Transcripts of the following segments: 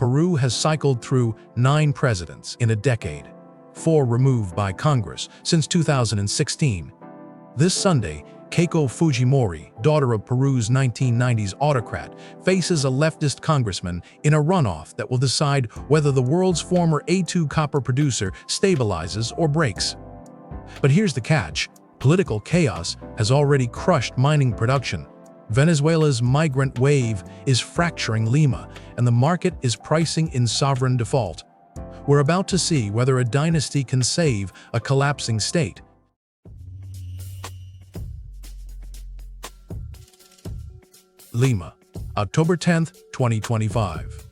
Peru has cycled through 9 presidents in a decade, 4 removed by Congress since 2016. This Sunday, Keiko Fujimori, daughter of Peru's 1990s autocrat, faces a leftist congressman in a runoff that will decide whether the world's former A2 copper producer stabilizes or breaks. But here's the catch. Political chaos has already crushed mining production. Venezuela's migrant wave is fracturing Lima, and the market is pricing in sovereign default. We're about to see whether a dynasty can save a collapsing state. Lima, October 10, 2025.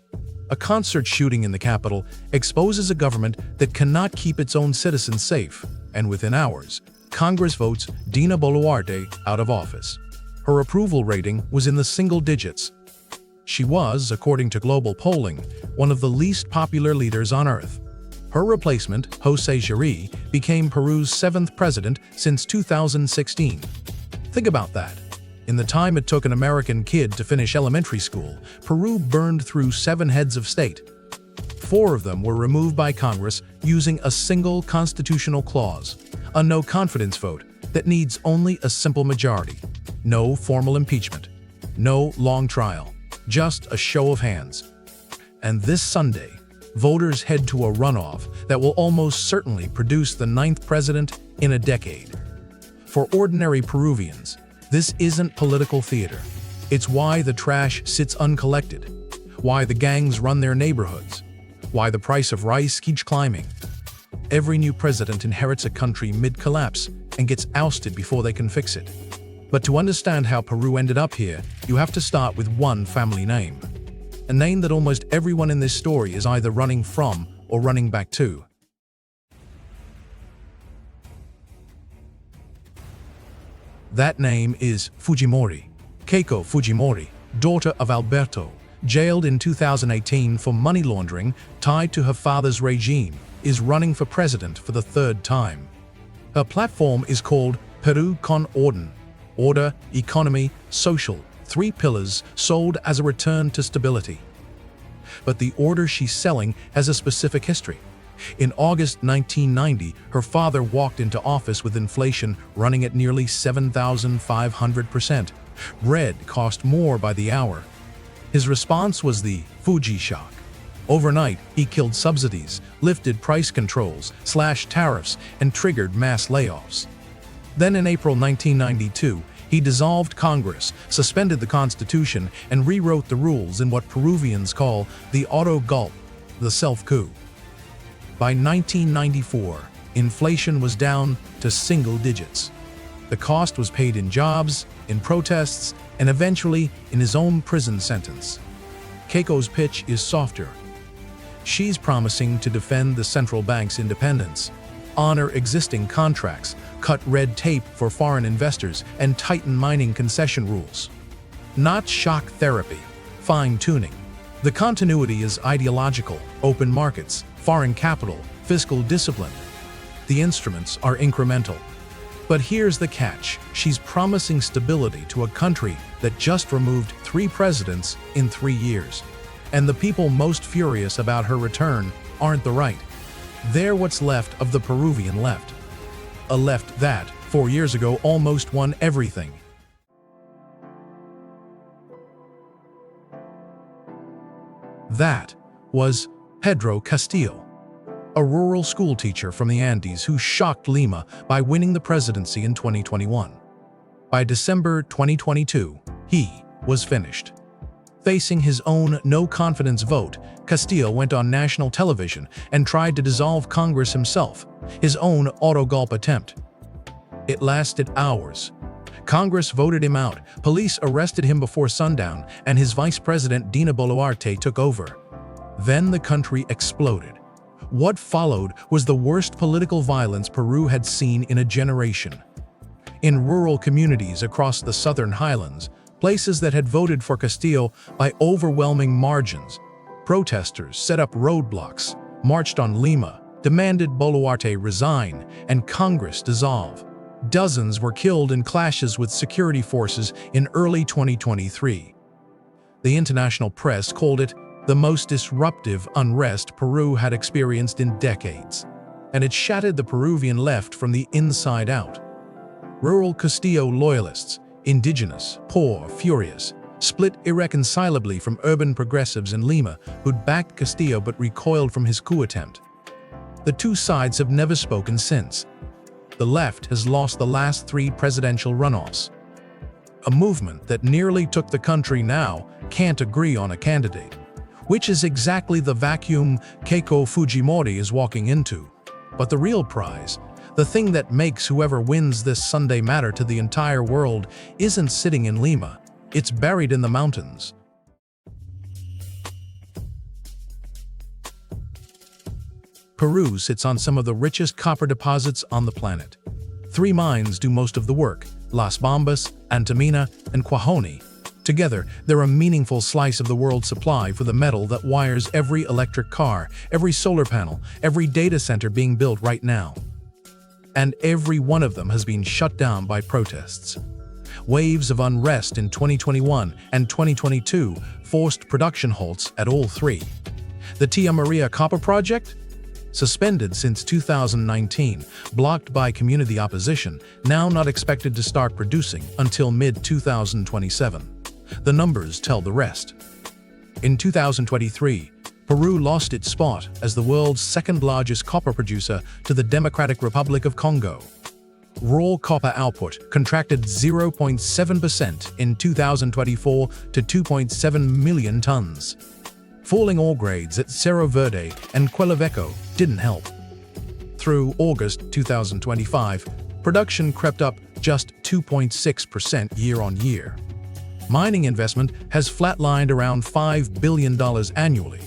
A concert shooting in the capital exposes a government that cannot keep its own citizens safe, and within hours, Congress votes Dina Boluarte out of office. Her approval rating was in the single digits. She was, according to global polling, one of the least popular leaders on earth. Her replacement, José Chiri, became Peru's 7th president since 2016. Think about that. In the time it took an American kid to finish elementary school, Peru burned through 7 heads of state. 4 of them were removed by Congress using a single constitutional clause, a no-confidence vote that needs only a simple majority. No formal impeachment, no long trial, just a show of hands. And this Sunday, voters head to a runoff that will almost certainly produce the 9th president in a decade. For ordinary Peruvians, this isn't political theater. It's why the trash sits uncollected, why the gangs run their neighborhoods, why the price of rice keeps climbing. Every new president inherits a country mid-collapse and gets ousted before they can fix it. But to understand how Peru ended up here, you have to start with one family name. A name that almost everyone in this story is either running from or running back to. That name is Fujimori. Keiko Fujimori, daughter of Alberto, jailed in 2018 for money laundering tied to her father's regime, is running for president for the 3rd time. Her platform is called Peru con Orden, order, economy, social, 3 pillars sold as a return to stability. But the order she's selling has a specific history. In August 1990, her father walked into office with inflation running at nearly 7,500%. Bread cost more by the hour. His response was the Fuji shock. Overnight, he killed subsidies, lifted price controls, slashed tariffs, and triggered mass layoffs. Then in April 1992, he dissolved Congress, suspended the Constitution, and rewrote the rules in what Peruvians call the auto golpe, the self-coup. By 1994, inflation was down to single digits. The cost was paid in jobs, in protests, and eventually in his own prison sentence. Keiko's pitch is softer. She's promising to defend the central bank's independence, honor existing contracts, cut red tape for foreign investors, and tighten mining concession rules. Not shock therapy, fine-tuning. The continuity is ideological, open markets, foreign capital, fiscal discipline. The instruments are incremental. But here's the catch. She's promising stability to a country that just removed 3 presidents in 3 years. And the people most furious about her return aren't the right. They're what's left of the Peruvian left. A left that, 4 years ago, almost won everything. That was Pedro Castillo, a rural schoolteacher from the Andes who shocked Lima by winning the presidency in 2021. By December 2022, he was finished. Facing his own no-confidence vote, Castillo went on national television and tried to dissolve Congress himself, his own auto-golpe attempt. It lasted hours. Congress voted him out, police arrested him before sundown, and his vice president Dina Boluarte took over. Then the country exploded. What followed was the worst political violence Peru had seen in a generation. In rural communities across the southern highlands, places that had voted for Castillo by overwhelming margins, protesters set up roadblocks, marched on Lima, demanded Boluarte resign, and Congress dissolve. Dozens were killed in clashes with security forces in early 2023. The international press called it the most disruptive unrest Peru had experienced in decades, and it shattered the Peruvian left from the inside out. Rural Castillo loyalists, indigenous, poor, furious, split irreconcilably from urban progressives in Lima who'd backed Castillo but recoiled from his coup attempt. The two sides have never spoken since. The left has lost the last 3 presidential runoffs. A movement that nearly took the country now can't agree on a candidate, which is exactly the vacuum Keiko Fujimori is walking into. But the real prize, the thing that makes whoever wins this Sunday matter to the entire world, isn't sitting in Lima. It's buried in the mountains. Peru sits on some of the richest copper deposits on the planet. 3 mines do most of the work: Las Bambas, Antamina, and Cuajone. Together, they're a meaningful slice of the world's supply for the metal that wires every electric car, every solar panel, every data center being built right now. And every one of them has been shut down by protests. Waves of unrest in 2021 and 2022 forced production halts at all 3. The Tia Maria Copper Project? Suspended since 2019, blocked by community opposition, now not expected to start producing until mid-2027. The numbers tell the rest. In 2023, Peru lost its spot as the world's second-largest copper producer to the Democratic Republic of Congo. Raw copper output contracted 0.7% in 2024 to 2.7 million tons. Falling ore grades at Cerro Verde and Veto didn't help. Through August 2025, production crept up just 2.6% year-on-year. Mining investment has flatlined around $5 billion annually,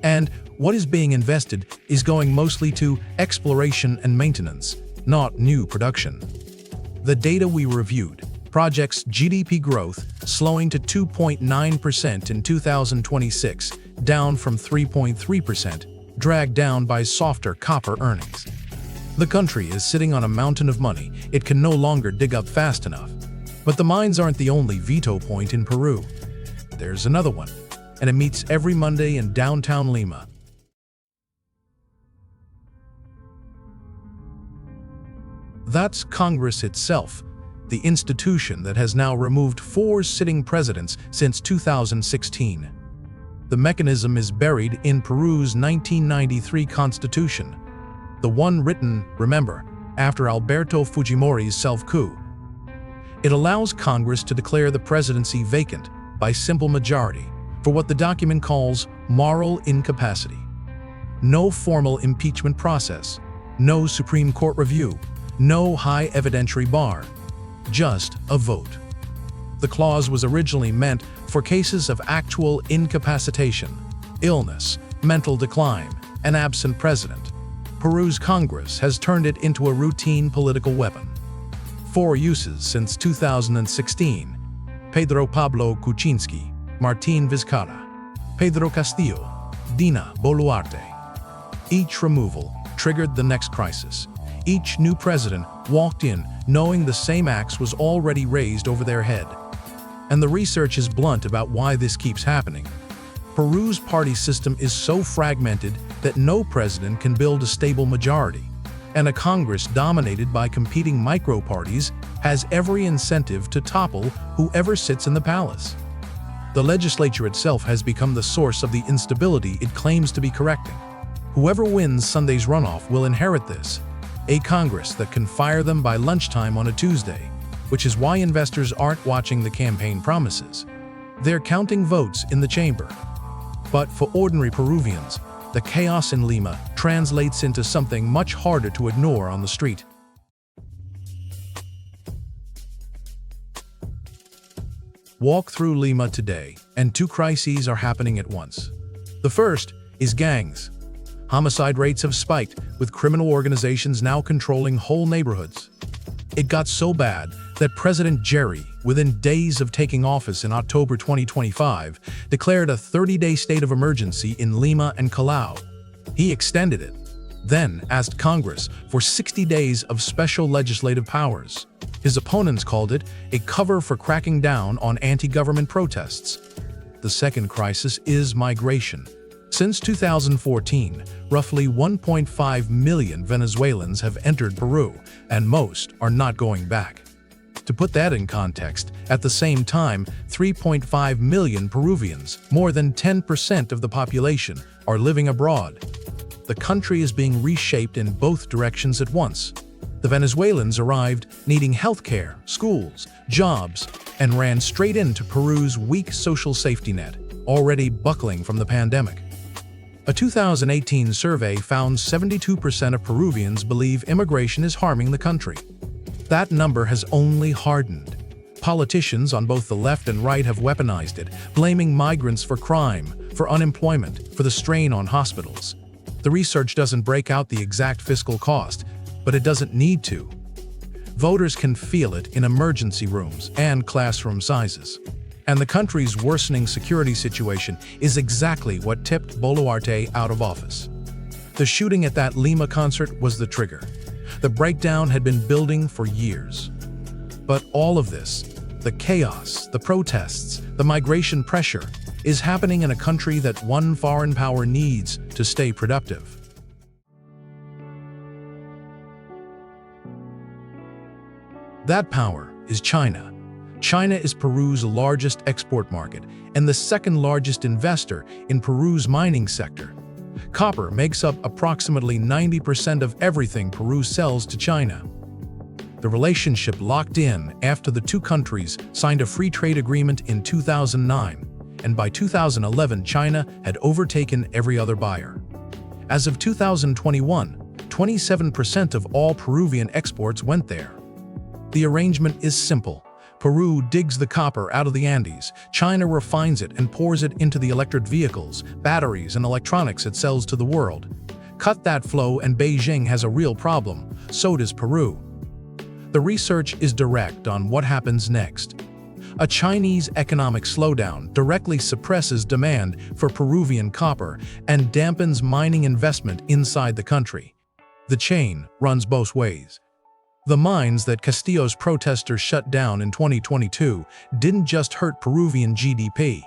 and what is being invested is going mostly to exploration and maintenance, not new production. The data we reviewed projects GDP growth slowing to 2.9% in 2026, down from 3.3%, dragged down by softer copper earnings. The country is sitting on a mountain of money it can no longer dig up fast enough. But the mines aren't the only veto point in Peru. There's another one, and it meets every Monday in downtown Lima. That's Congress itself, the institution that has now removed 4 sitting presidents since 2016. The mechanism is buried in Peru's 1993 constitution, the one written, remember, after Alberto Fujimori's self-coup. It allows Congress to declare the presidency vacant by simple majority for what the document calls moral incapacity. No formal impeachment process, no Supreme Court review, no high evidentiary bar, just a vote. The clause was originally meant for cases of actual incapacitation, illness, mental decline, an absent president. Peru's Congress has turned it into a routine political weapon. 4 uses since 2016: Pedro Pablo Kuczynski, Martin Vizcarra, Pedro Castillo, Dina Boluarte. Each removal triggered the next crisis. Each new president walked in knowing the same axe was already raised over their head. And the research is blunt about why this keeps happening. Peru's party system is so fragmented that no president can build a stable majority, and a Congress dominated by competing micro-parties has every incentive to topple whoever sits in the palace. The legislature itself has become the source of the instability it claims to be correcting. Whoever wins Sunday's runoff will inherit this, a Congress that can fire them by lunchtime on a Tuesday, which is why investors aren't watching the campaign promises. They're counting votes in the chamber. But for ordinary Peruvians, the chaos in Lima translates into something much harder to ignore on the street. Walk through Lima today, and 2 crises are happening at once. The first is gangs. Homicide rates have spiked, with criminal organizations now controlling whole neighborhoods. It got so bad that President Jerry, within days of taking office in October 2025, declared a 30-day state of emergency in Lima and Callao. He extended it, then asked Congress for 60 days of special legislative powers. His opponents called it a cover for cracking down on anti-government protests. The second crisis is migration. Since 2014, roughly 1.5 million Venezuelans have entered Peru, and most are not going back. To put that in context, at the same time, 3.5 million Peruvians, more than 10% of the population, are living abroad. The country is being reshaped in both directions at once. The Venezuelans arrived needing healthcare, schools, jobs, and ran straight into Peru's weak social safety net, already buckling from the pandemic. A 2018 survey found 72% of Peruvians believe immigration is harming the country. That number has only hardened. Politicians on both the left and right have weaponized it, blaming migrants for crime, for unemployment, for the strain on hospitals. The research doesn't break out the exact fiscal cost, but it doesn't need to. Voters can feel it in emergency rooms and classroom sizes. And the country's worsening security situation is exactly what tipped Boluarte out of office. The shooting at that Lima concert was the trigger. The breakdown had been building for years. But all of this, the chaos, the protests, the migration pressure, is happening in a country that one foreign power needs to stay productive. That power is China. China is Peru's largest export market and the second largest investor in Peru's mining sector. Copper makes up approximately 90% of everything Peru sells to China. The relationship locked in after the two countries signed a free trade agreement in 2009, and by 2011 China had overtaken every other buyer. As of 2021, 27% of all Peruvian exports went there. The arrangement is simple. Peru digs the copper out of the Andes, China refines it and pours it into the electric vehicles, batteries, and electronics it sells to the world. Cut that flow and Beijing has a real problem, so does Peru. The research is direct on what happens next. A Chinese economic slowdown directly suppresses demand for Peruvian copper and dampens mining investment inside the country. The chain runs both ways. The mines that Castillo's protesters shut down in 2022 didn't just hurt Peruvian GDP.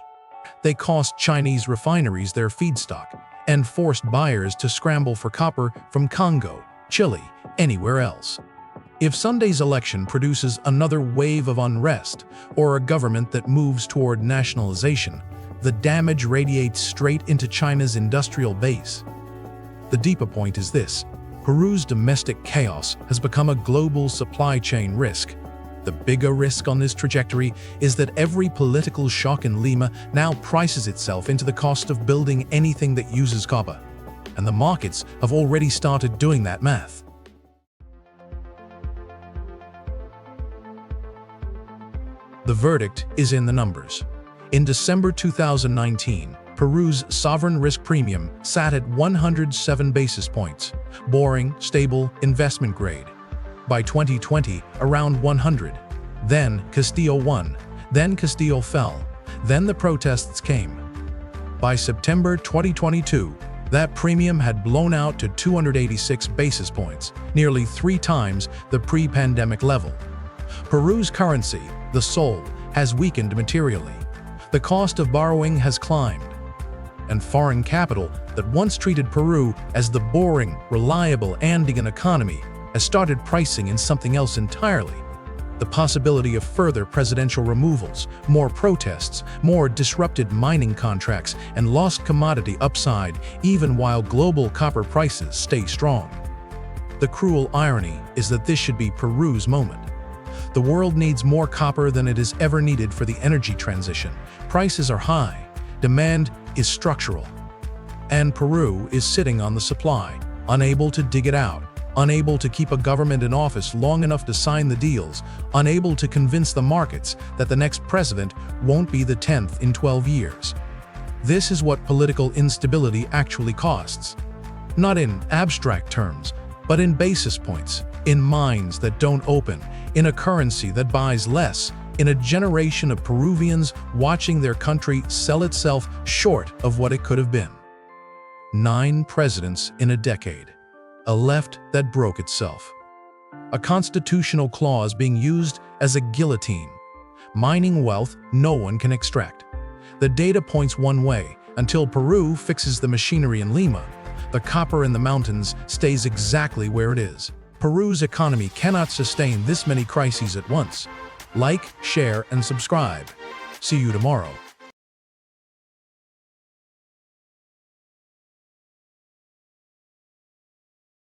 They cost Chinese refineries their feedstock and forced buyers to scramble for copper from Congo, Chile, anywhere else. If Sunday's election produces another wave of unrest or a government that moves toward nationalization, the damage radiates straight into China's industrial base. The deeper point is this: Peru's domestic chaos has become a global supply chain risk. The bigger risk on this trajectory is that every political shock in Lima now prices itself into the cost of building anything that uses copper. And the markets have already started doing that math. The verdict is in the numbers. In December 2019, Peru's sovereign risk premium sat at 107 basis points, boring, stable, investment grade. By 2020, around 100. Then Castillo won. Then Castillo fell. Then the protests came. By September 2022, that premium had blown out to 286 basis points, nearly 3 times the pre-pandemic level. Peru's currency, the sol, has weakened materially. The cost of borrowing has climbed. And foreign capital that once treated Peru as the boring, reliable Andean economy has started pricing in something else entirely. The possibility of further presidential removals, more protests, more disrupted mining contracts, and lost commodity upside even while global copper prices stay strong. The cruel irony is that this should be Peru's moment. The world needs more copper than it has ever needed for the energy transition. Prices are high. Demand is structural. And Peru is sitting on the supply, unable to dig it out, unable to keep a government in office long enough to sign the deals, unable to convince the markets that the next president won't be the 10th in 12 years. This is what political instability actually costs. Not in abstract terms, but in basis points, in mines that don't open, in a currency that buys less, in a generation of Peruvians watching their country sell itself short of what it could have been. 9 presidents in a decade. A left that broke itself. A constitutional clause being used as a guillotine. Mining wealth no one can extract. The data points one way. Until Peru fixes the machinery in Lima, the copper in the mountains stays exactly where it is. Peru's economy cannot sustain this many crises at once. Like, share, and subscribe. See you tomorrow.